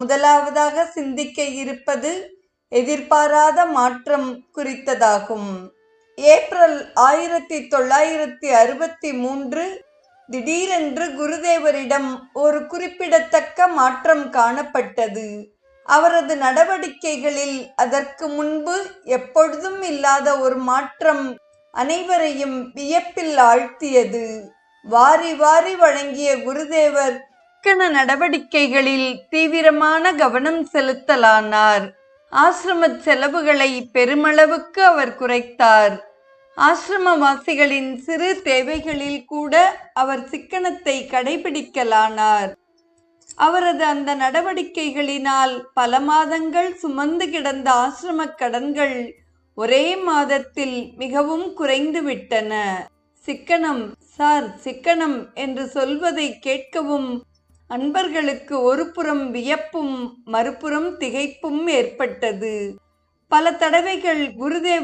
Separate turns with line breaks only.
முதலாவதாக சிந்திக்க இருப்பது எதிர்பாராத மாற்றம் குறித்ததாகும். ஏப்ரல் 1963 திடீரென்று குருதேவரிடம் ஒரு குறிப்பிடத்தக்க மாற்றம் காணப்பட்டது. அவரது நடவடிக்கைகளில் அதற்கு முன்பு எப்பொழுதும் இல்லாத ஒரு மாற்றம் அனைவரையும் வியப்பில் ஆழ்த்தியது. வாரி வாரி வழங்கிய குருதேவர் சிக்கன நடவடிக்கைகளில் தீவிரமான கவனம் செலுத்தலானார். ஆசிரம செலவுகளை பெருமளவுக்கு அவர் குறைத்தார். ஆசிரமவாசிகளின் சிறு தேவைகளில் கூட அவர் சிக்கனத்தை கடைபிடிக்கலானார். அவரது அந்த நடவடிக்கைகளினால் பல மாதங்கள் சுமந்து கிடந்த ஆசிரம கடன்கள் ஒரே மாதத்தில் மிகவும் குறைந்து விட்டன. சிக்கனம் சார், சிக்கனம் என்று சொல்வதை கேட்கவும் அன்பர்களுக்கு ஒரு புறம் வியப்பும் மறுபுறம் திகைப்பும் ஏற்பட்டது. பல தடவைகள் குருதேவ்